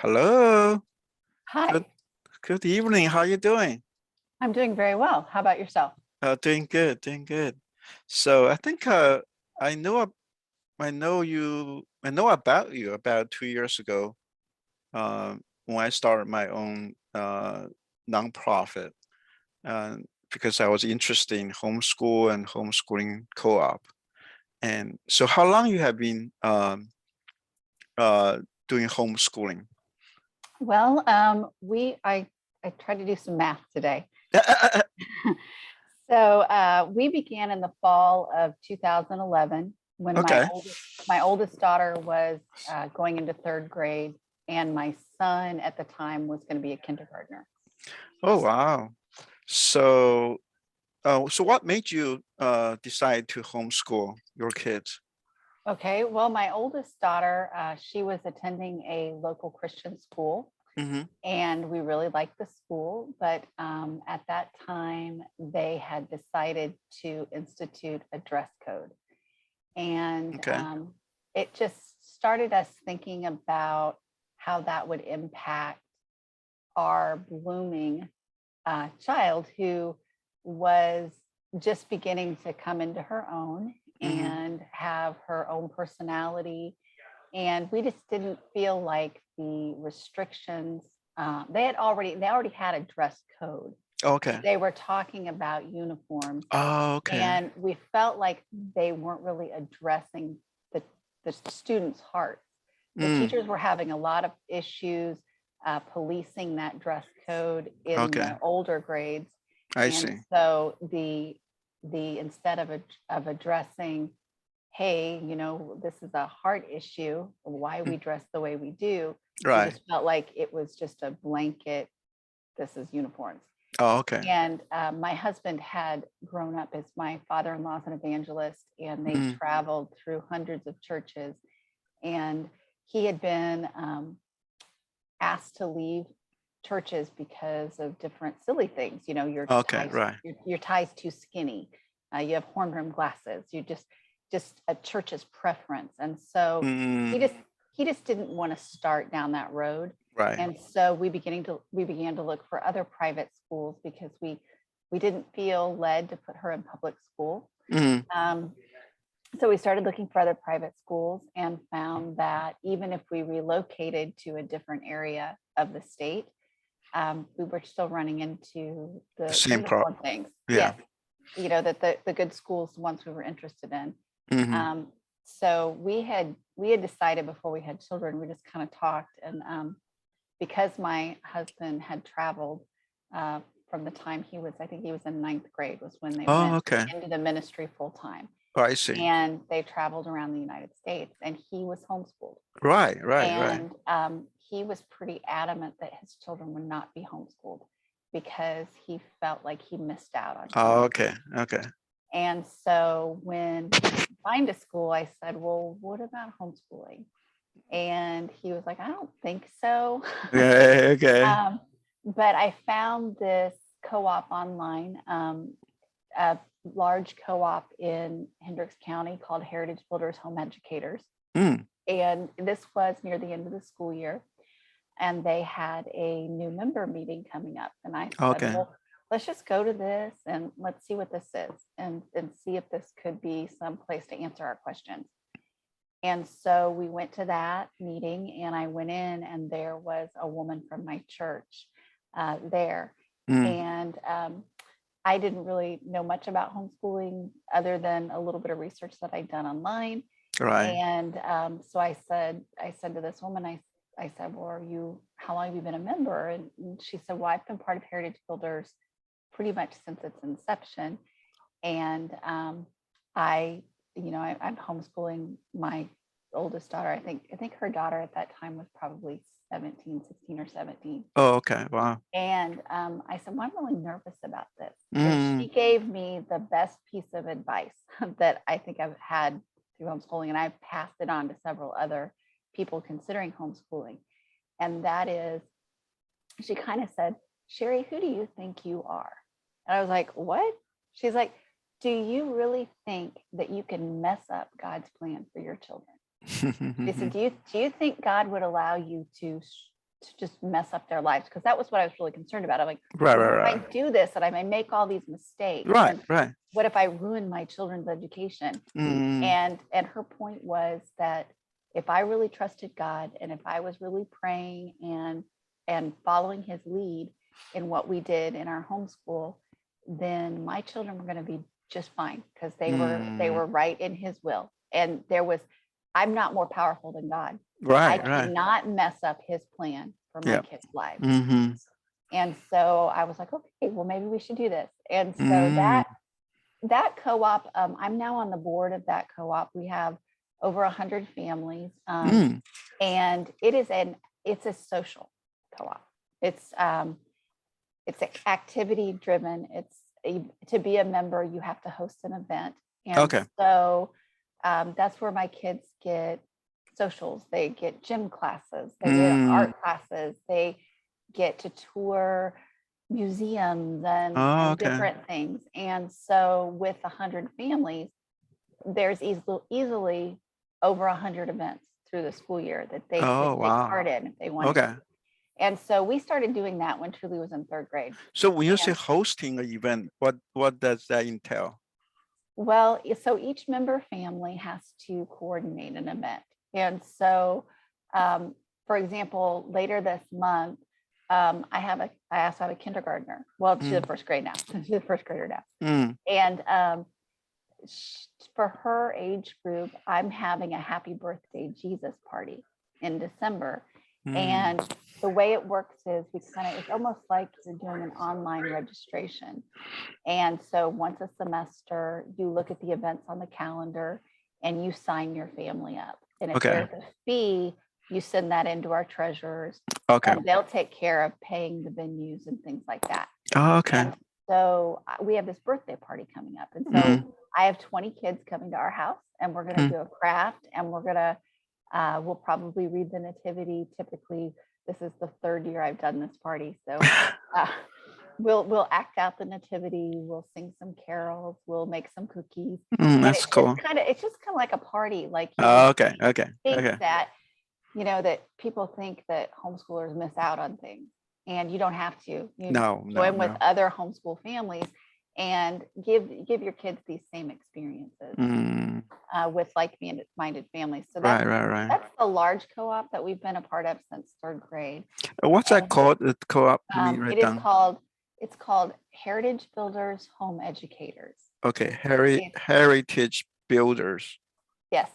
Hello. Good Hi, good evening. How you doing? I'm doing very well. How about yourself? Doing good, doing good. So I think I know I know about you about 2 years ago when I started my own nonprofit because I was interested in homeschool and homeschooling co-op. And so how long you have been doing homeschooling? Well, I tried to do some math today. So we began in the fall of 2011 when Okay. my oldest daughter was going into third grade, and my son at the time was going to be a kindergartner. Oh wow. So so what made you decide to homeschool your kids? Okay, well, my oldest daughter, she was attending a local Christian school, Hmm. and we really liked the school. But at that time, they had decided to institute a dress code. And Okay. it just started us thinking about how that would impact our blooming child who was just beginning to come into her own Hmm. and have her own personality. And we just didn't feel like the restrictions, they already had a dress code. Okay. They were talking about uniforms, Oh, okay. and we felt like they weren't really addressing the, the students' hearts. The Mm, teachers were having a lot of issues policing that dress code in okay. the older grades. I And see. so the instead of addressing, hey, this is a heart issue, why Mm, we dress the way we do, we right. just felt like it was just a blanket, this is uniforms. Oh, okay. And my husband had grown up as my father-in-law is an evangelist, and they Mm, traveled through hundreds of churches. And he had been asked to leave churches because of different silly things. okay, right. Your tie's too skinny. You have horn rimmed glasses. You just a church's preference. And so he Mm, just he just didn't want to start down that road. right. And so we began to look for other private schools because we didn't feel led to put her in public school. Mm, Um, so we started looking for other private schools and found that even if we relocated to a different area of the state, we were still running into the the same uniform problem. things. Yeah. Yes, that the good schools, the ones we were interested in. Hmm. Um, so we had decided before we had children, we just kind of talked, and because my husband had traveled uh, from the time I think he was in ninth grade, was when they Oh, went okay. into the ministry full time, Oh, I see. and they traveled around the United States, and he was homeschooled. Right, right, right. And he was pretty adamant that his children would not be homeschooled because he felt like he missed out on so Oh, many okay. things. Okay. And so when we couldn't find a school, I said, well, what about homeschooling? And he was like, I don't think so. Okay. Okay. um, but I found this co-op online, a large co-op in Hendricks County called Heritage Builders Home Educators. Mm, And this was near the end of the school year. And they had a new member meeting coming up. And I said, okay. well, let's just go to this and let's see what this is and see if this could be some place to answer our questions. And so we went to that meeting, and I went in, and there was a woman from my church there. Mm, And I didn't really know much about homeschooling other than a little bit of research that I'd done online. right. And so I said to this woman, I said, well, how long have you been a member? And she said, well, I've been part of Heritage Builders pretty much since its inception. And I'm homeschooling my oldest daughter. I think her daughter at that time was probably 16 or 17. Oh, okay. Wow. And I said, well, I'm really nervous about this. And Mm, she gave me the best piece of advice that I think I've had through homeschooling. And I've passed it on to several other people considering homeschooling. And that is, she kind of said, Sherri, who do you think you are? And I was like, what? She's like, do you really think that you can mess up God's plan for your children? She said, do you think God would allow you to to just mess up their lives, because that was what I was really concerned about. I'm like, Right, well, right, if I do this and I may make all these mistakes, right, and right. what if I ruin my children's education? Mm, And her point was that if I really trusted God, and if I was really praying and following his lead in what we did in our homeschool, then my children were going to be just fine, because they were right in his will. And I'm not more powerful than God. I right, right. cannot mess up his plan for my Yeah. kids' lives. Mm-hmm. And so I was like, okay, well, maybe we should do this. And so Mm, that co-op, I'm now on the board of that co-op. We have over 100 families, mm. and it's a social co-op. It's activity driven. To be a member, you have to host an event, and Okay. so that's where my kids get socials. They get gym classes. They get art classes. They get to tour museums and Okay. different things. And so with 100 families, there's easily over 100 events through the school year that they could Oh, take wow. part in if they wanted Okay. to. And so we started doing that when Truly was in 3rd grade. So when you say And hosting an event, what does that entail? well, so each member family has to coordinate an event. And so, for example, later this month, I also have a kindergartner. Well, she's a 1st grade now. She's a 1st grader now. Mm. And for her age group, I'm having a happy birthday Jesus party in December. And the way it works is it's almost like you're doing an online registration. And so once a semester, you look at the events on the calendar and you sign your family up. And if Okay. there's a fee, you send that into our treasurers, Okay. and they'll take care of paying the venues and things like that. Oh, okay. And so we have this birthday party coming up. And so I have 20 kids coming to our house, and we're going to do a craft, and we'll probably read the nativity. Typically, this is the 3rd year I've done this party. So we'll act out the nativity, we'll sing some carols, we'll make some cookies. That's cool. It's just kind of like a party. Like Okay. Okay. think Okay. that, that people think that homeschoolers miss out on things, and you don't have to. You join with other homeschool families and give your kids these same experiences with like-minded families. So that's the large co-op that we've been a part of since 3rd grade. What's that called? The co-op? It's called Heritage Builders Home Educators. Okay, Heritage Builders. Yes,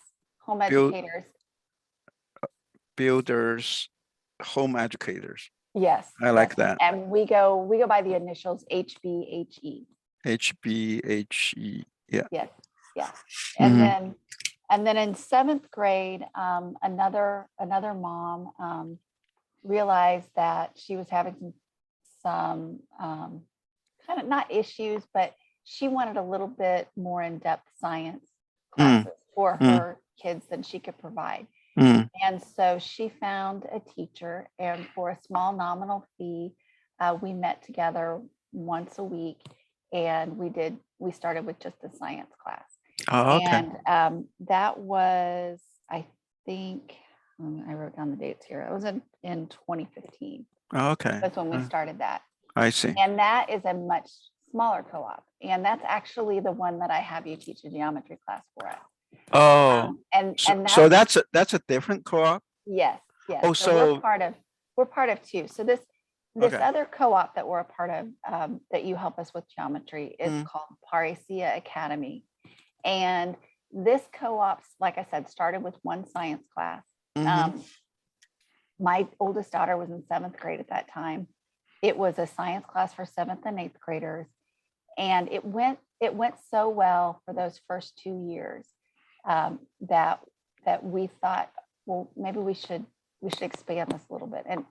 Home Educators. Builders, Home Educators. Yes, I like that. And we go by the initials HBHE. HBHE. Yeah. Yes. Yeah. And then in 7th grade, another mom realized that she was having some kind of not issues, but she wanted a little bit more in-depth science classes for her kids than she could provide. And so she found a teacher, and for a small nominal fee, we met together once a week, and we started with just a science class. Oh, okay. And that was, I think, I wrote down the dates here. It was in 2015. Oh, okay. That's when we started that. I see. And that is a much smaller co-op. And that's actually the one that I have you teach a geometry class for us. Oh, so that's a different co-op? Yes, yes. Oh, so we're part of 2. So this other co-op that we're a part of, that you help us with geometry, is called Parecia Academy. And this co-op, like I said, started with one science class. My oldest daughter was in 7th grade at that time. It was a science class for 7th and 8th graders. And it went so well for those first 2 years that we thought, well, maybe we should expand this a little bit. And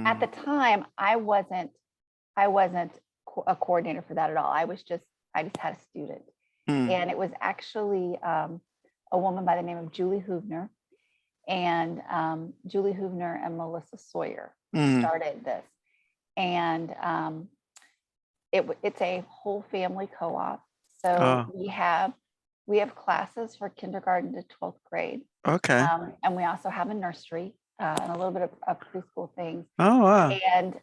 at the time, I wasn't a coordinator for that at all. I just had a student. And it was actually a woman by the name of Julie Hoovner, and Julie Hoovner and Melissa Sawyer started this. And it's a whole family co-op. So we have classes for kindergarten to 12th grade. Okay. And we also have a nursery. and a little bit of preschool things. Oh, wow. And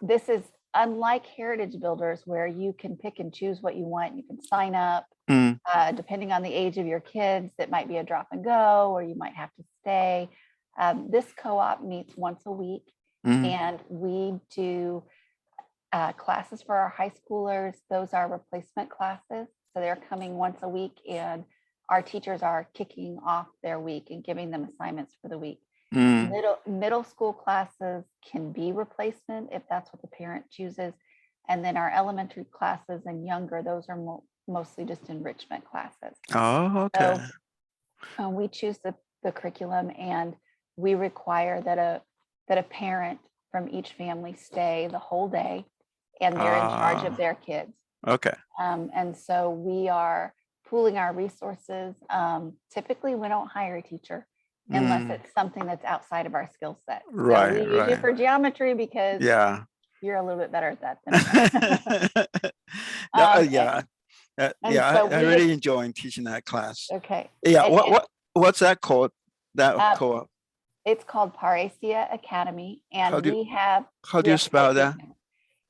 this is unlike Heritage Builders, where you can pick and choose what you want. You can sign up depending on the age of your kids. It might be a drop and go, or you might have to stay. This co-op meets once a week, and we do classes for our high schoolers. Those are replacement classes. So they're coming once a week, and our teachers are kicking off their week and giving them assignments for the week. Middle school classes can be replacement if that's what the parent chooses. And then our elementary classes and younger, those are mostly just enrichment classes. Oh, okay. So we choose the curriculum, and we require that a parent from each family stay the whole day, and they're in charge of their kids. Okay. And so we are pooling our resources. Typically, we don't hire a teacher unless it's something that's outside of our skill set. Right, So we use you for geometry because you're a little bit better at that than I really enjoy teaching that class. Okay. Yeah. What's that called? That co-op? It's called Paresia Academy, and How do you spell that?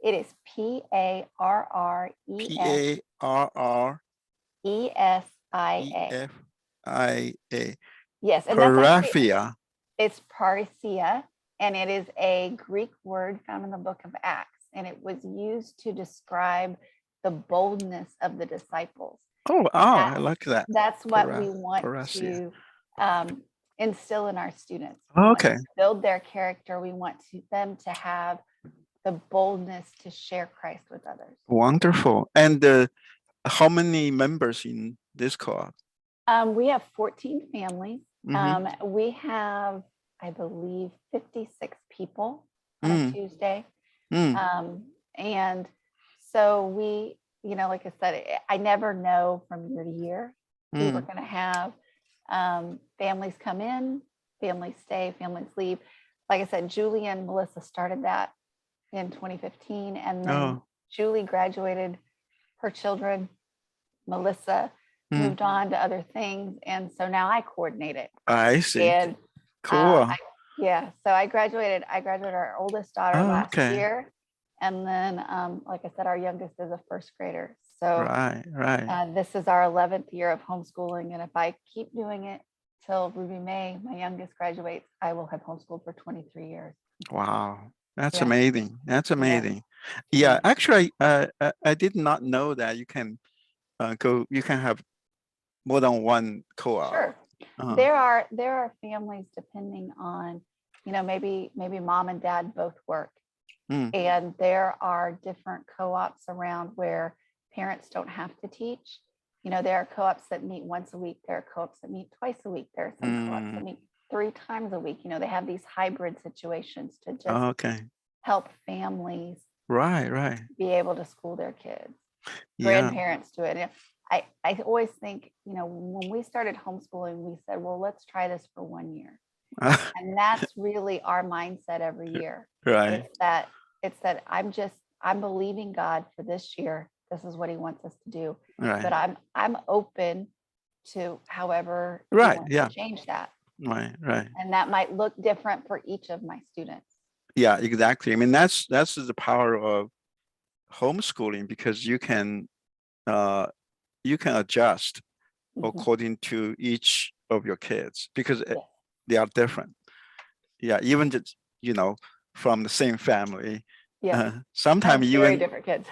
It is PARRESIA. Yes, and Paraphia. It's Paresia, and it is a Greek word found in the book of Acts, and it was used to describe the boldness of the disciples. I like that. That's what we want to instill in our students. Okay. Build their character. We want them to have the boldness to share Christ with others. Wonderful. And how many members in this co-op? We have 14 families. We have, I believe, 56 people on a Tuesday. And so we, like I said, I never know from year to year who we're going to have. Families come in, families stay, families leave. Like I said, Julie and Melissa started that in 2015, and then Julie graduated her children. Melissa moved on to other things, and so now I coordinate it. I see. And cool. So I graduated our oldest daughter last year, and then like I said, our youngest is a first grader. So this is our 11th year of homeschooling, and if I keep doing it till Ruby May, my youngest, graduates, I will have homeschooled for 23 years. Wow. That's amazing. That's amazing. Yeah, actually, I did not know that you can you can have more than one co-op. Sure. There are families, depending on, maybe mom and dad both work, and there are different co-ops around where parents don't have to teach. There are co-ops that meet once a week. There are co-ops that meet twice a week. There are some co-ops that meet 3 times a week. They have these hybrid situations to just help families be able to school their kids. Grandparents do it. I always think, when we started homeschooling, we said, well, let's try this for 1 year. And that's really our mindset every year. It's that I'm believing God for this year. This is what he wants us to do. But I'm open to however he wants to change that. And that might look different for each of my students. Yeah, exactly. I mean, that's the power of homeschooling, because you can adjust according to each of your kids, because they are different. Yeah, even just from the same family. Yeah, sometimes even very different kids.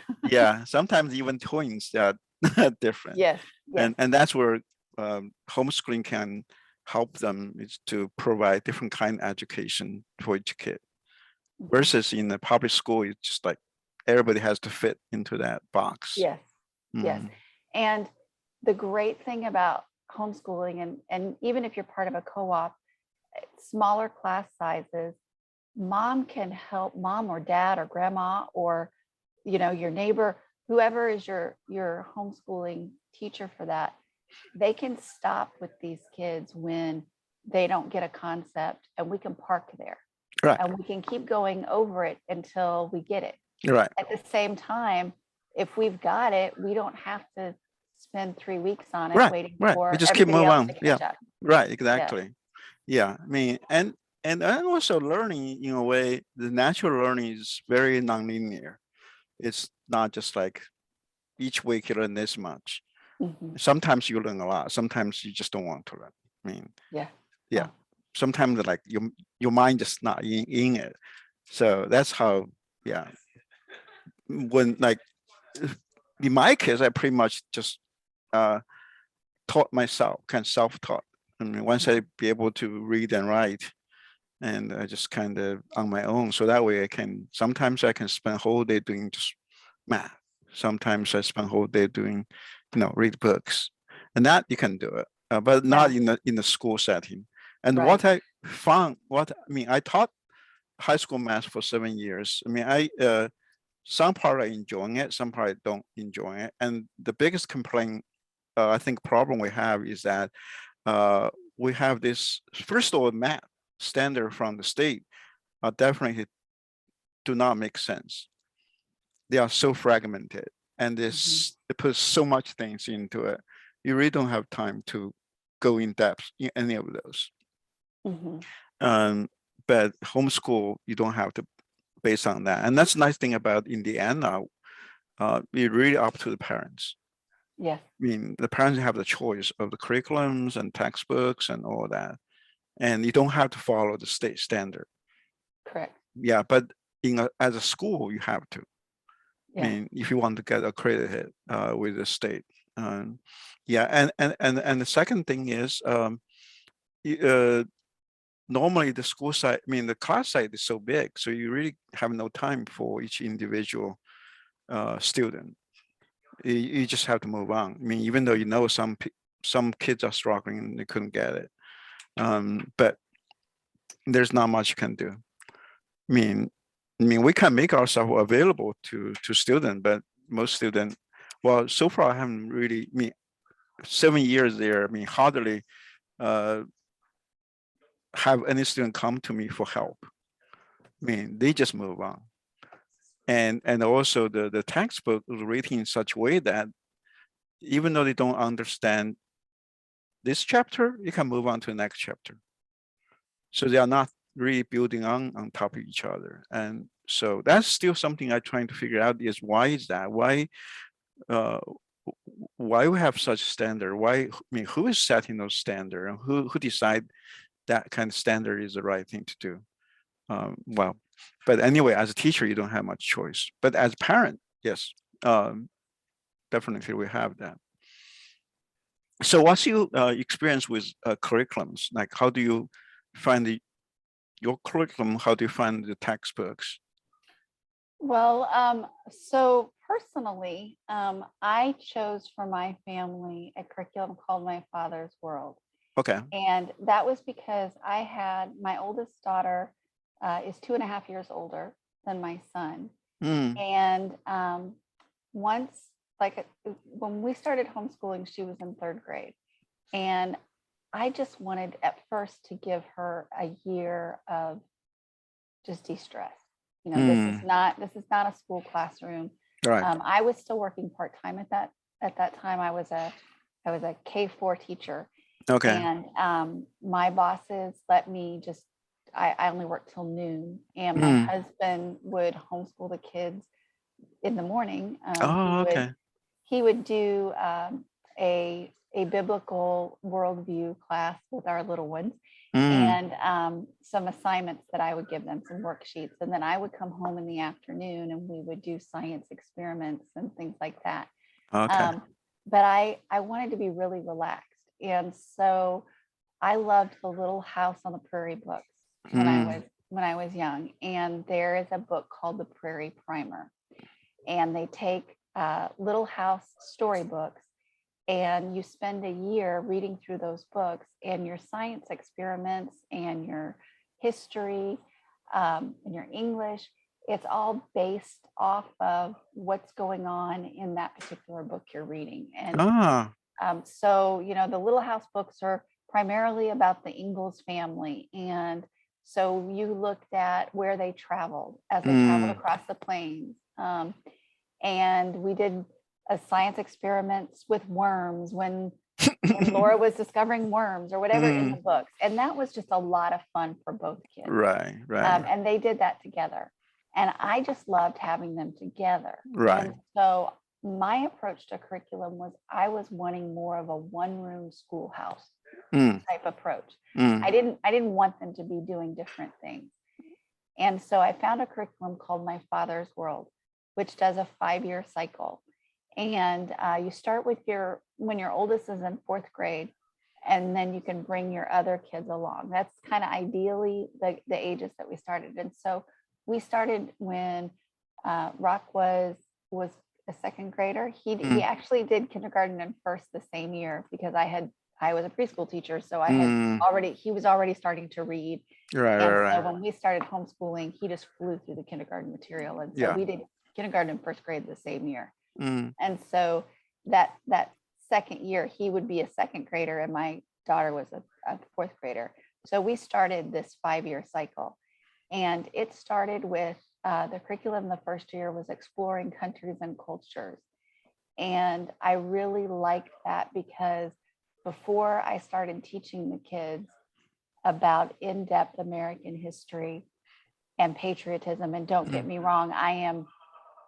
sometimes even twins are different. Yes. And that's where homeschooling can help them, is to provide different kind of education for each kid. Versus in the public school, it's just like everybody has to fit into that box. Yes. And the great thing about homeschooling, and even if you're part of a co-op, smaller class sizes, mom can help, mom or dad or grandma or your neighbor, whoever is your homeschooling teacher for that, they can stop with these kids when they don't get a concept, and we can park there. And we can keep going over it until we get it. At the same time, if we've got it, we don't have to spend 3 weeks on it waiting for we just keep moving on. To catch up. Exactly. Yeah, I mean, and also learning in a way, the natural learning is very nonlinear. It's not just like each week you learn this much. Mhm. Sometimes you learn a lot. Sometimes you just don't want to learn. I mean, Yeah. yeah. Oh, Sometimes like your mind just not in it. So that's how, yeah. When like in my case, I pretty much just uh taught myself, kind of self-taught. I mean, once I be able to read and write, and I just kind of on my own. So that way I can, sometimes I can spend a whole day doing just math. Sometimes I spend a whole day doing, read books, and that you can do it, but not yeah. in the school setting. And Right. what I found, I taught high school math for 7 years. I mean, some part I enjoying it, some part I don't enjoy it. And the biggest complaint, I think problem we have is that uh, we have this, first of all, math standard from the state definitely do not make sense. They are so fragmented, and Mhm. it puts so much things into it. You really don't have time to go in depth in any of those. Mhm. Um, but homeschool, you don't have to base on that. And that's the nice thing about Indiana. It's really up to the parents. Yes. I mean, the parents have the choice of the curriculums and textbooks and all that. And you don't have to follow the state standard. Correct. Yeah, but as a school, you have to. I Yeah. mean, if you want to get accredited with the state. Um, yeah, and the second thing is uh, normally the school site, I mean, the class site is so big, so you really have no time for each individual student. You just have to move on. I mean, even though some kids are struggling and they couldn't get it, but there's not much you can do. I mean, we can make ourselves available to students, but most students, well, so far I haven't really. I mean, 7 years there. I mean, hardly uh, have any student come to me for help. I mean, they just move on, and also the textbook is written in such a way that even though they don't understand this chapter, you can move on to the next chapter. So they are not really building on top of each other, and so that's still something I'm trying to figure out is why is that? Uh, why we have such standard? Why, I mean, who is setting those standard, and who decide that kind of standard is the right thing to do? Well, but anyway, as a teacher, you don't have much choice. But as a parent, yes, um, definitely we have that. So what's your experience with curriculums? Like, how do you find your curriculum? How do you find the textbooks? Well, so personally, I chose for my family a curriculum called My Father's World. Okay. And that was because I had my oldest daughter is 2.5 years older than my son. Mm, And once, when we started homeschooling, she was in third grade. And I just wanted at first to give her a year of just de-stress. mm, This is not a school classroom. right. I was still working part-time at that time. I was a K-4 teacher, Okay. and my bosses let me just I only worked till noon, and my Mm. husband would homeschool the kids in the morning. Oh, okay. He would do a biblical worldview class with our little ones, Mm, and some assignments that I would give them, some worksheets, and then I would come home in the afternoon and we would do science experiments and things like that. okay. Um, but I wanted to be really relaxed, and so I loved the Little House on the Prairie books Mm, when I was young. And there is a book called The Prairie Primer, and they take Little House storybooks, and you spend a year reading through those books, and your science experiments and your history and your English, it's all based off of what's going on in that particular book you're reading. And ah, so, the Little House books are primarily about the Ingalls family. And so you looked at where they traveled as they traveled mm, across the plains. And we did science experiments with worms when and Laura was discovering worms or whatever in the books. And that was just a lot of fun for both kids. Right, right, And they did that together. And I just loved having them together. right. And so my approach to curriculum was I was wanting more of a one-room schoolhouse type approach. I didn't want them to be doing different things. And so I found a curriculum called My Father's World, which does a 5-year cycle. And you start with when your oldest is in 4th grade, and then you can bring your other kids along. That's kind of ideally the ages that we started. And so we started when Rock was a 2nd grader. He actually did kindergarten and first the same year because I was a preschool teacher, so he was already starting to read. Right, And right, so right. when we started homeschooling, he just flew through the kindergarten material. And so Yeah. we did kindergarten and 1st grade the same year. Mm, And so that 2nd year, he would be a 2nd grader and my daughter was a 4th grader. So we started this 5-year cycle. And it started with the curriculum the first year was exploring countries and cultures. And I really liked that because before I started teaching the kids about in-depth American history and patriotism, and don't get me wrong,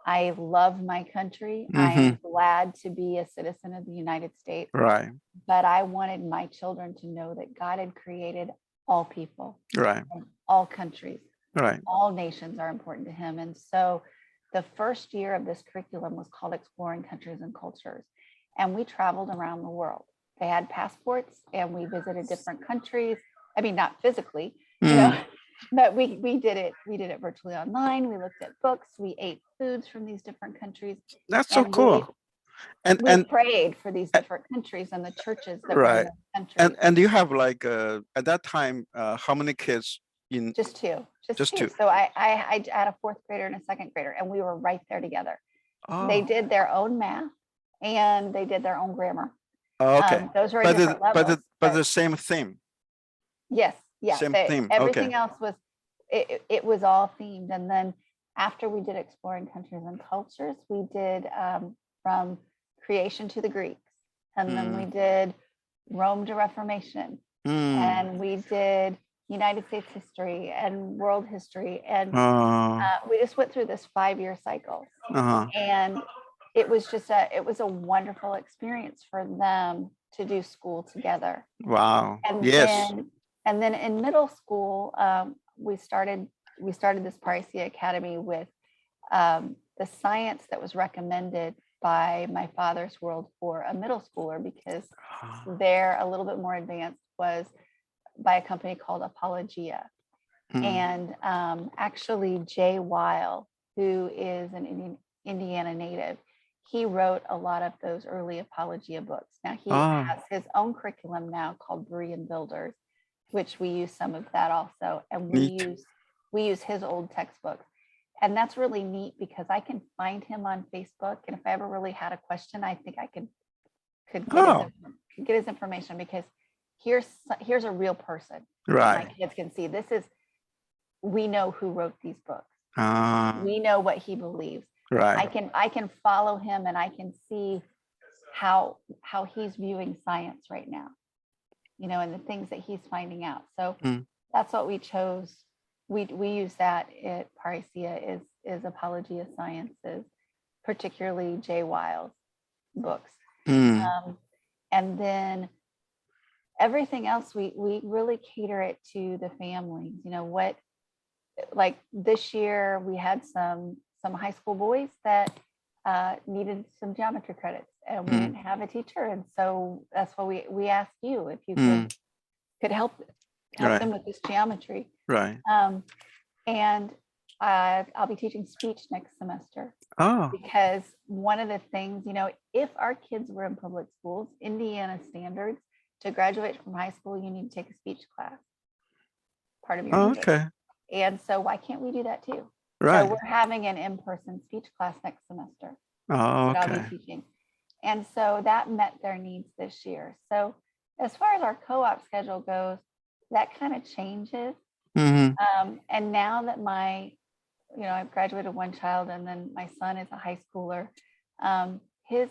I love my country. I am glad to be a citizen of the United States. right, But I wanted my children to know that God had created all people, right, and all countries, right. all nations are important to him. And so the first year of this curriculum was called Exploring Countries and Cultures. And we traveled around the world. They had passports and we visited different countries. I mean, not physically, but we did it. We did it virtually online. We looked at books. We ate foods from these different countries. That's so And cool. we prayed for these different countries and the churches that were in right. those countries. And you have like at that time, how many kids in? Just two. Just two. So I had a 4th grader and a 2nd grader, and we were right there together. They Oh, did their own math and they did their own grammar. okay. Those were at different levels. But the same theme. Yes, yeah. Same theme. Everything Okay. else was it was all themed. And then after we did Exploring Countries and Cultures, we did from creation to the Greeks, and then we did Rome to Reformation, and we did United States history and world history, and we just went through this 5-year cycle. And it was just a wonderful experience for them to do school together. Wow. And Yes. then in middle school, we started this Parisia Academy with the science that was recommended by My Father's World for a middle schooler, because they're a little bit more advanced, was by a company called Apologia. And actually Jay Weil, who is an Indiana native, he wrote a lot of those early Apologia books. Now he has his own curriculum now called Berean Builders, which we use some of that also. And we use his old textbooks. And that's really neat because I can find him on Facebook. And if I ever really had a question, I think I could get his information, because here's a real person. Right. My kids can see we know who wrote these books. We know what he believes. Right. I can follow him and I can see how he's viewing science right now, and the things that he's finding out. So that's what we chose. We use that at Parisia is Apologia Sciences, particularly Jay Weil's books. And then everything else, we really cater it to the families. Like this year we had some high school boys that needed some geometry credits, and we didn't have a teacher, and so that's why we asked you if you could help them with this geometry. Right. And I'll be teaching speech next semester. Because one of the things, if our kids were in public schools, Indiana standards, to graduate from high school, you need to take a speech class, part of your major. Okay. And so why can't we do that too? Right. So we're having an in-person speech class next semester that I'll be teaching. And so that met their needs this year. So as far as our co-op schedule goes, that kind of changes. And now that I've graduated one child, and then my son is a high schooler, his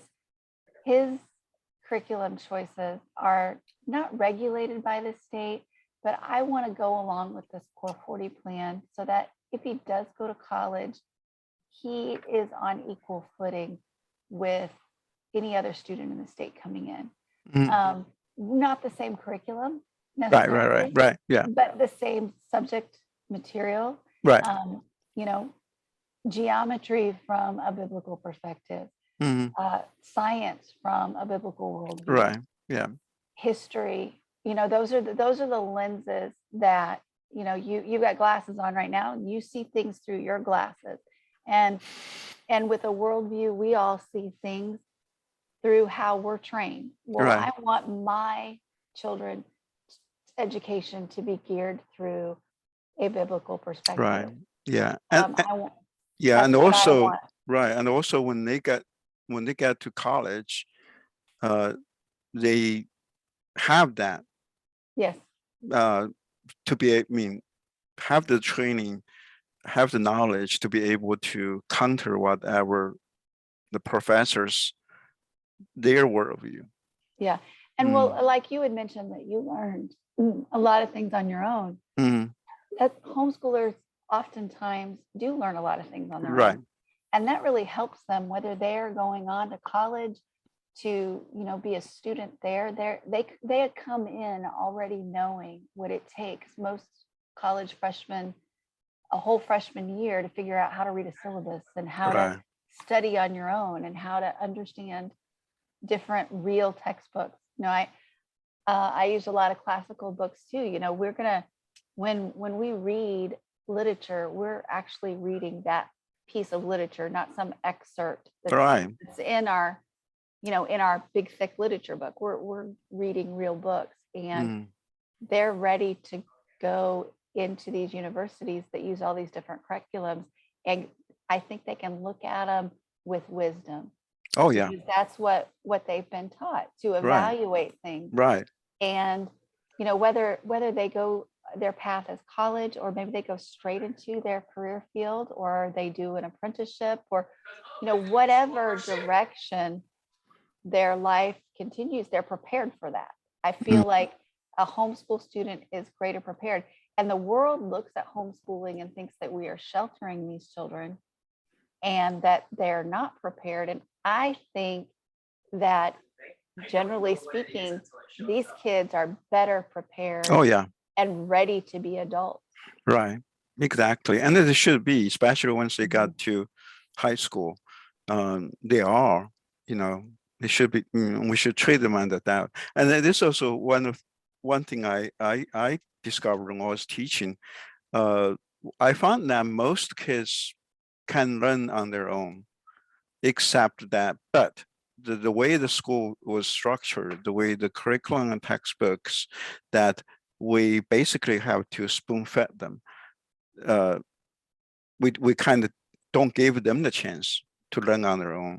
curriculum choices are not regulated by the state, but I want to go along with this Core 40 plan so that if he does go to college, he is on equal footing with any other student in the state coming in. Mhm. Not the same curriculum Right, necessarily, right. Yeah, but the same subject material. right. You know, geometry from a biblical perspective, Mhm. science from a biblical worldview, Right. Yeah. history. You know, those are the lenses that, you know, you got glasses on right now, and you see things through your glasses, and with a worldview, we all see things through how we're trained. Well, Right. I want my children's education to be geared through a biblical Right. perspective. Yeah. I want, Yeah, that's and what I also want. right, and also when they get to college, uh, they have that Yes. uh, to be, I mean, have the training, have the knowledge to be able to counter whatever the professors their worldview. Yeah. And well, like you had mentioned that you learned a lot of things on your own. Mm, That homeschoolers oftentimes do learn a lot of things on their right, own. And that really helps them, whether they're going on to college to, you know, be a student there. They come in already knowing what it takes. Most college freshmen, a whole freshman year, to figure out how to read a syllabus and how to right, study on your own and how to understand different real textbooks. You know, I use a lot of classical books too. You know, we're gonna when we read literature, we're actually reading that piece of literature, not some excerpt right. that's in our, you know, in our big thick literature book. We're reading real books, and Mm, they're ready to go into these universities that use all these different curriculums, and I think they can look at them with wisdom, oh yeah, because that's what they've been taught, to right, evaluate things. right. And you know, whether they go their path as college, or maybe they go straight into their career field, or they do an apprenticeship, or, you know, whatever direction their life continues, they're prepared for that. I Mm, feel like a homeschool student is greater prepared, and the world looks at homeschooling and thinks that we are sheltering these children and that they're not prepared. And I think that, generally speaking, these kids are better prepared oh yeah, and ready to be adults. right. Exactly, and it should be, especially once they Mhm. got to high school. They are, you know, they should be. We should treat them under that. And then this also one thing I discovered when I was teaching. Uh, I found that most kids can learn on their own, except that, but the way the school was structured, the way the curriculum and textbooks, that we basically have to spoon fed them. Uh, we kind of don't give them the chance to learn on their own.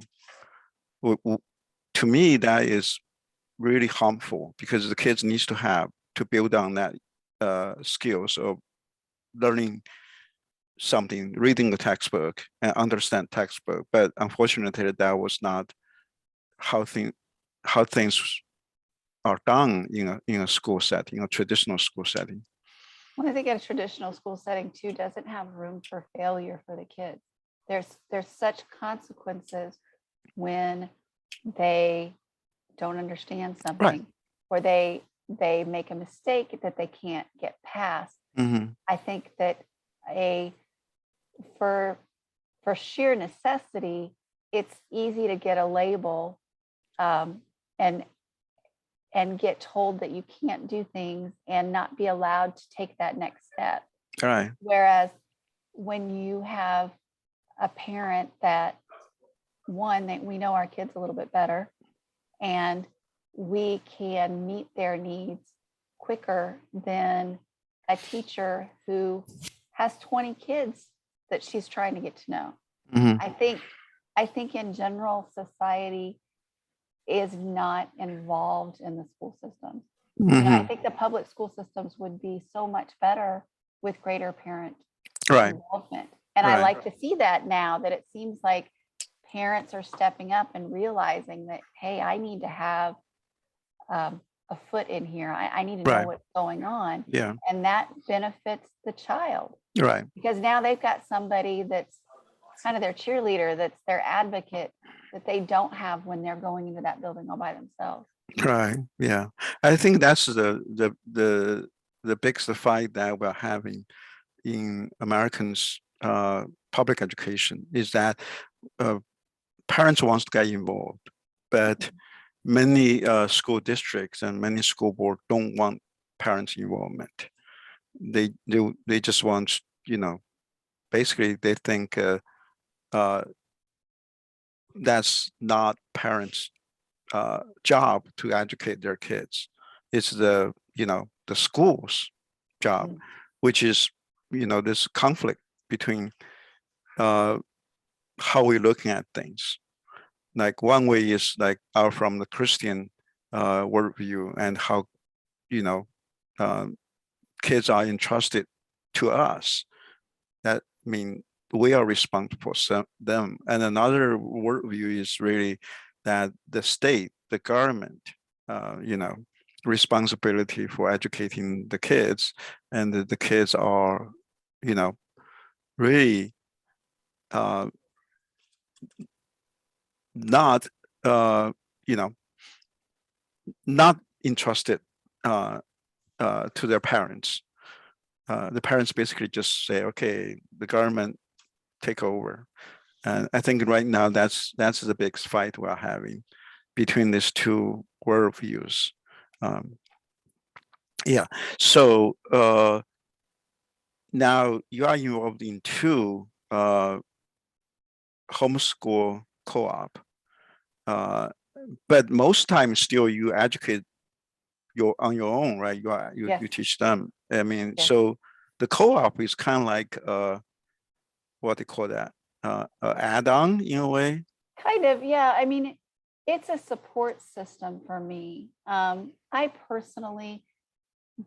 To me, that is really harmful because the kids needs to have to build on that skills of learning something, reading the textbook and understand textbook. But unfortunately, that was not how things are done in a school setting, a traditional school setting. Well, I think a traditional school setting too doesn't have room for failure for the kids. There's such consequences when they don't understand Right. something, or they make a mistake that they can't get past. Mm-hmm. I think that a for sheer necessity, it's easy to get a label, um, and get told that you can't do things and not be allowed to take that next step. All right. Whereas when you have a parent that, one, that we know our kids a little bit better, and we can meet their needs quicker than a teacher who has 20 kids that she's trying to get to know. Mm-hmm. I think in general, society is not involved in the school systems. Mm-hmm. You know, I think the public school systems would be so much better with greater parent Right. involvement. And I like to see that now, that it seems like parents are stepping up and realizing that, hey, I need to have a foot in here. I need to know Right. what's going on. Yeah. And that benefits the child Right. because now they've got somebody that's kind of their cheerleader, that's their advocate, that they don't have when they're going into that building all by themselves. Right. Yeah. I think that's the biggest fight that we're having in Americans public education is that parents wants to get involved, but many school districts and many school board don't want parents' involvement. They just want, basically they think that's not parents' job to educate their kids. It's the school's job, Mhm. which is this conflict between how we're looking at things. Like one way is like from the Christian worldview and how you know uh, kids are entrusted to us. That mean we are responsible for them. And another worldview is really that the state, the government, responsibility for educating the kids, and the kids are, really uh, not, you know, not entrusted to their parents. The parents basically just say, okay, the government take over. And I think right now that's the big fight we're having between these two worldviews. Um, yeah. So now you are involved in two homeschool co-op, uh, but most times still you educate on your own, right? You Yes, you teach them. I mean, yes, so the co-op is kind of like what they call that, add-on in a way. kind of. Yeah. I mean, it's a support system for me. I personally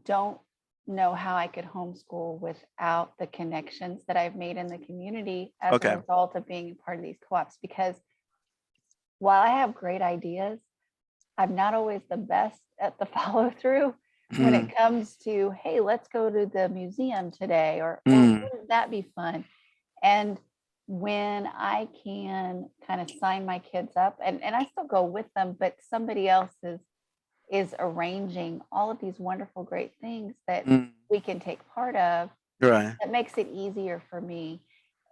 don't know how I could homeschool without the connections that I've made in the community as a Okay. result of being a part of these co-ops. Because while I have great ideas, I'm not always the best at the follow through when Mm, it comes to, hey, let's go to the museum today, or mm, wouldn't that be fun? And when I can kind of sign my kids up, and I still go with them, but somebody else is arranging all of these wonderful, great things that mm. we can take part of, Right. that makes it easier for me.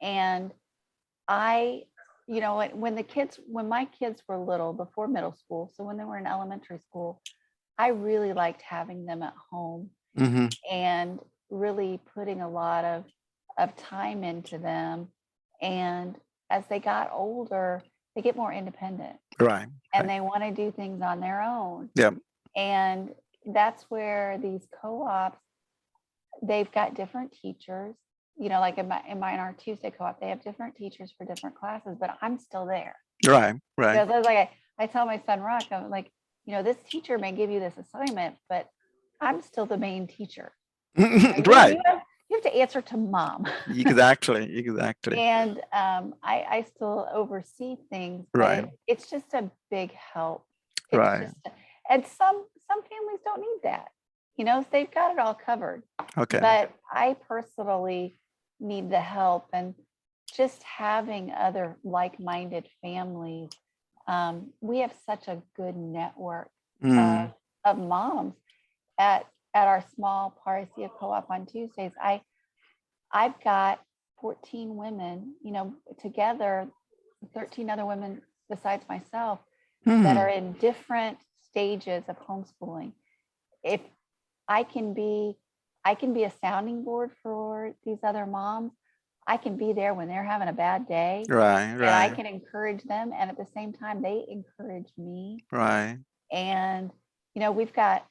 And I, when my kids were little, before middle school, so when they were in elementary school, I really liked having them at home Hmm. and really putting a lot of time into them. And as they got older, they get more independent Right. and Right. they want to do things on their own. Yeah. And that's where these co-ops, they've got different teachers, like in our Tuesday co-op, they have different teachers for different classes, but I'm still there. Right. Right. So it's like I tell my son Rock, I'm like, this teacher may give you this assignment, but I'm still the main teacher. Right. You have to answer to mom. Exactly. Exactly. And I still oversee things, but Right. it's just a big help. It's Right. just, and some families don't need that. They've got it all covered. Okay. But I personally need the help, and just having other like-minded families. We have such a good network Mm, of moms at our small Parousia co-op on Tuesdays. I've got 14 women, together, 13 other women besides myself that are mm, in different stages of homeschooling. If I can be a sounding board for these other moms, I can be there when they're having a bad day, right. and I Right. can encourage them, and at the same time they encourage me. Right. And we've got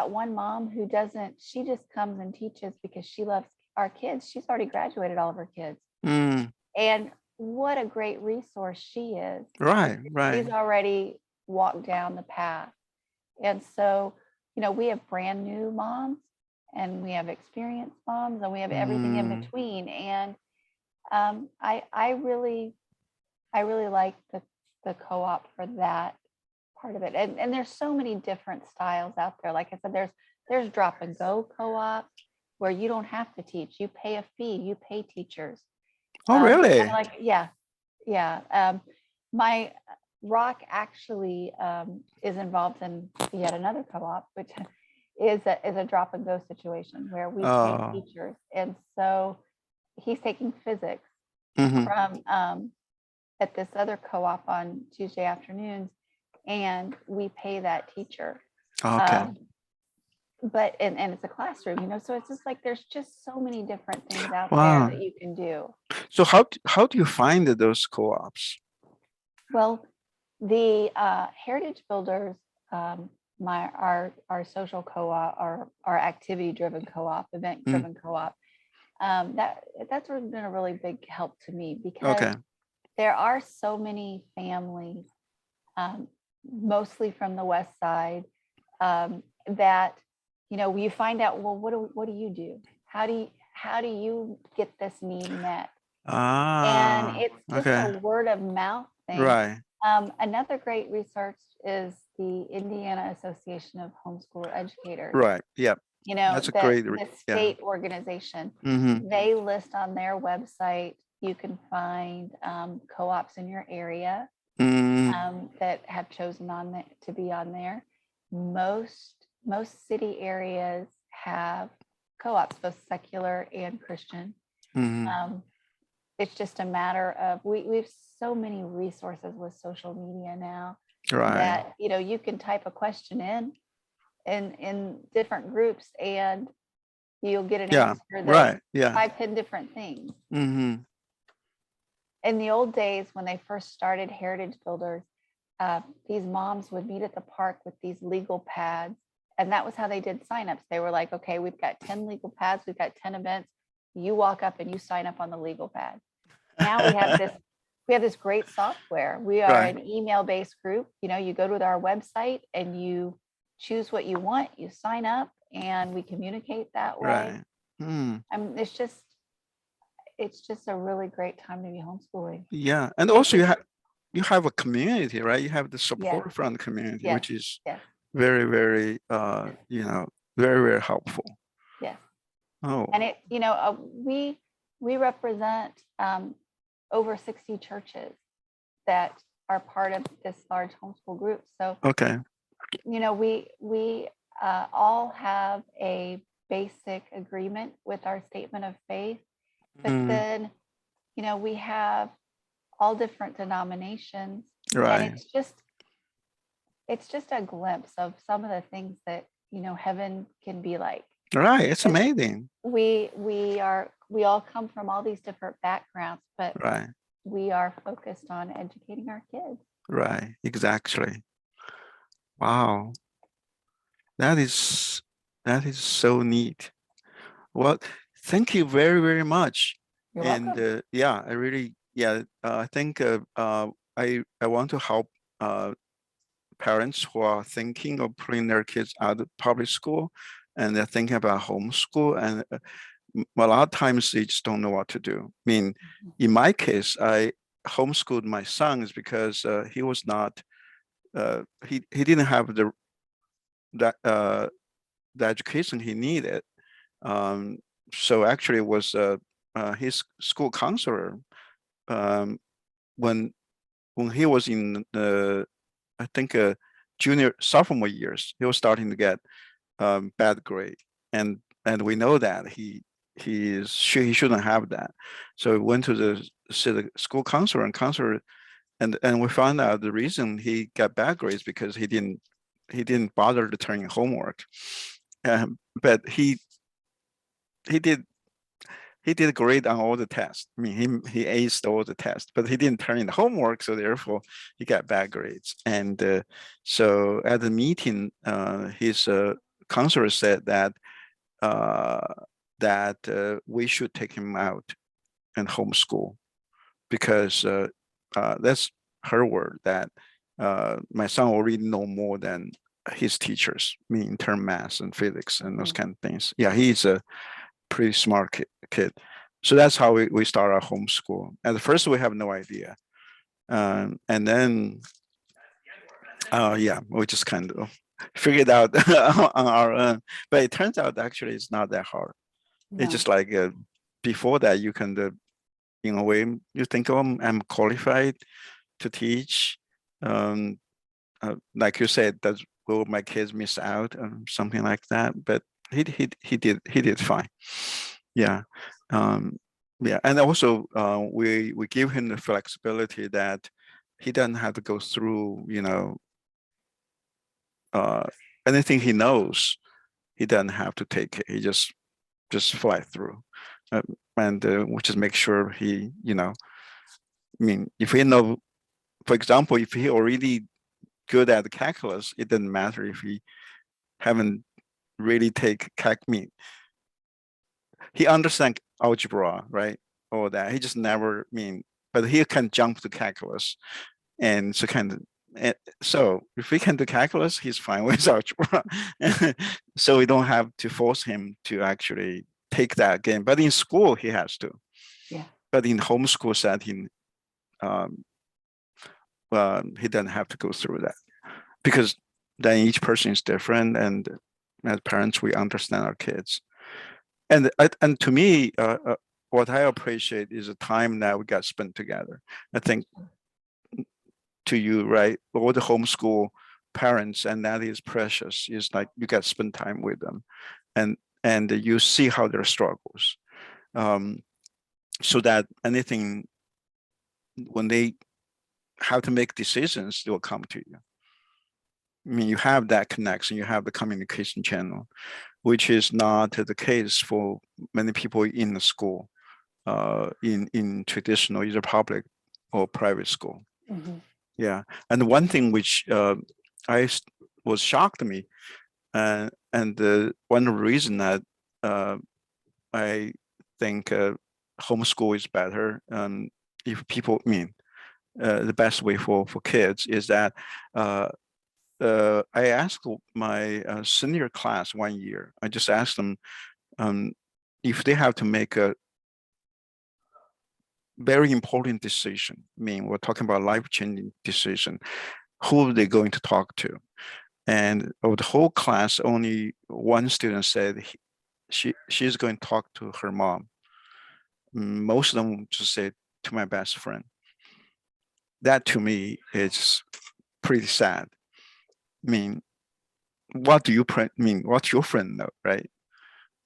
one mom who doesn't, she just comes and teaches because she loves our kids. She's already graduated all of her kids. Mm, And what a great resource she is. right. Right. She's already walked down the path. And so, we have brand new moms, and we have experienced moms, and we have everything in Mm, between. And I really like the co-op for that part of it. And there's so many different styles out there. Like I said, there's drop and go co-op where you don't have to teach. You pay a fee, you pay teachers. Oh, really? Kinda like, yeah. My Rock actually is involved in yet another co-op, which is a drop and go situation where we pay Oh, teachers. And so he's taking physics mhm. from at this other co-op on Tuesday afternoons, and we pay that teacher. Okay. But and it's a classroom, you know, so it's just like there's just so many different things out there Wow. that you can do. So how do you find those co-ops? Well, the Heritage Builders, our social co-op, our activity-driven co-op, event-driven co-op, that's been a really big help to me because Okay. there are so many families, mostly from the West Side, that you find out, well, what do you do? How do you get this need met? And Ah, it's just okay. a word of mouth thing. Right. Another great research is the Indiana Association of Homeschooler Educators. Right. Yep. You know, That's a that great, the yeah. state organization, Mm-hmm. they list on their website, you can find co-ops in your area that have chosen to be on there. Most city areas have co-ops, both secular and Christian. Mm-hmm. It's just a matter of we've so many resources with social media now Right. that you can type a question in different groups and you'll get an Yeah. answer that Right. Yeah. 5-10 different things. Mm-hmm. In the old days when they first started Heritage Builders, these moms would meet at the park with these legal pads, and that was how they did signups. They were like, okay, we've got 10 legal pads, we've got 10 events. You walk up and you sign up on the legal pad. Now we have this great software. We are Right. an email-based group. You go to our website and you choose what you want, you sign up, and we communicate that way. Right. It's just a really great time to be homeschooling. Yeah. And also you have a community, right? You have the support Yes. from the community, Yes. which is Yes. very, very very, very helpful. Yes. Oh. And we represent over 60 churches that are part of this large homeschool group. So Okay. we all have a basic agreement with our statement of faith, but then we have all different denominations, Right. and it's just a glimpse of some of the things that heaven can be like. Right. It's amazing. We all come from all these different backgrounds, but Right. we are focused on educating our kids. Right. Exactly. Wow. That is so neat. Well, thank you very, very much. You're And welcome. yeah, I really, I think I want to help parents who are thinking of putting their kids out of public school and they're thinking about homeschool. And a lot of times they just don't know what to do. I mean, in my case, I homeschooled my sons because he was not, he didn't have the education he needed. So actually it was his school counselor when he was in I think junior sophomore years, he was starting to get bad grade, and we know that he shouldn't have that. So we went to the school counselor, and we found out the reason he got bad grades because he didn't bother to turn in homework. But he did great on all the tests. I mean, he aced all the tests, but he didn't turn in the homework, so therefore he got bad grades. And so at the meeting, his counselor said that we should take him out and homeschool because that's her word that my son already know more than his teachers, I mean, in term math and physics and those kind of things. Yeah, he's a pretty smart kid. So that's how we start our homeschool. At first, we have no idea. And then Yeah, we just kind of figured out on our own, but it turns out actually it's not that hard. It's No. just like before that you can, in a way, you think, oh, I'm qualified to teach. Um, like you said, that will my kids miss out on something like that? But he did fine. Yeah. Yeah, and also we give him the flexibility that he doesn't have to go through, uh, anything he knows. He doesn't have to take it. He just fly through, and we just make sure he, I mean, if he know, for example, if he already good at calculus, it doesn't matter if he haven't really take mean, he understands algebra, right? All that. He just never but he can jump to calculus. And so so if we can do calculus, he's fine with algebra. So we don't have to force him to actually take that again. But in school, he has to. Yeah. But in homeschool setting, um, he doesn't have to go through that, because then each person is different, and as parents, we understand our kids. And to me, what I appreciate is the time that we got spent together. I think to you, right, all the homeschool parents, and that is precious, is like you got to spend time with them, and you see how their struggles, so that anything, when they have to make decisions, they will come to you. I mean, you have that connection, you have the communication channel, which is not the case for many people in the school, in traditional, either public or private school. Mhm. Yeah, and one thing which was shocked me, and one reason that I think homeschool is better, if people the best way for kids is that I asked my senior class one year. I just asked them if they have to make a very important decision. I mean, we're talking about life-changing decision. Who are they going to talk to? And of the whole class, only one student said she's going to talk to her mom. Most of them just said to my best friend. That to me is pretty sad. I mean, what do you mean? What's your friend know, right?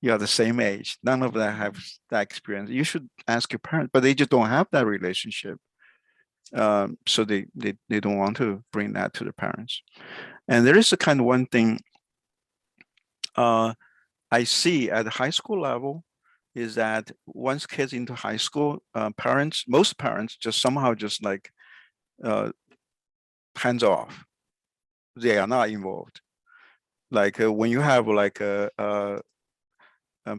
You are the same age. None of them have that experience. You should ask your parents, but they just don't have that relationship. So they don't want to bring that to their parents. And there is a kind of one thing I see at the high school level is that once kids into high school, most parents just somehow just like hands off. They are not involved. Like when you have like a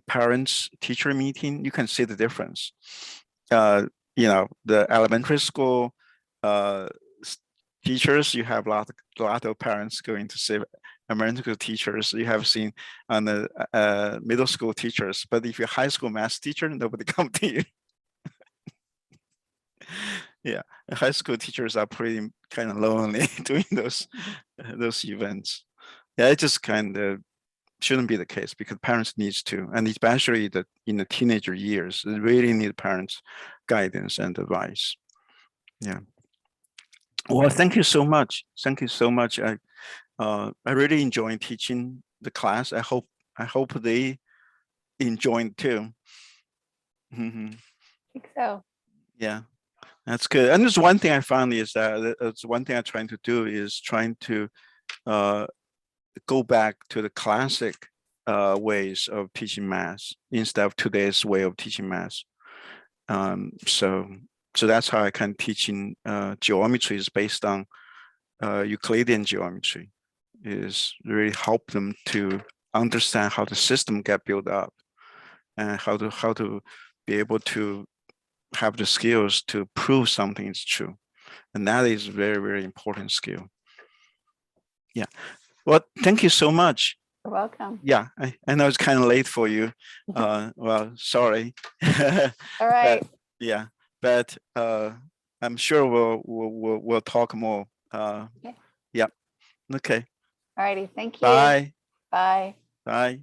parents teacher meeting, you can see the difference. The elementary school teachers, you have a lot of parents going to see elementary school teachers. You have seen on the middle school teachers, but if you're high school math teacher, nobody come to you. Yeah, high school teachers are pretty kind of lonely doing those events. Yeah, it just kind of shouldn't be the case, because parents needs to, and especially in the teenager years, they really need parents' guidance and advice. Yeah. Well, thank you so much. Thank you so much. I really enjoy teaching the class. I hope they enjoy it too. I think so. Yeah, that's good. And there's one thing I found is that it's one thing I'm trying to do is trying to go back to the classic ways of teaching math instead of today's way of teaching math. So that's how I can teaching geometry is based on Euclidean geometry, is really help them to understand how the system get built up, and how to be able to have the skills to prove something is true. And that is very, very important skill. Yeah. Well, thank you so much. You're welcome. Yeah, I know it's kind of late for you. Well, sorry. All right. Yeah, but I'm sure we'll talk more. Okay. Yeah. Okay. All righty. Thank you. Bye. Bye. Bye.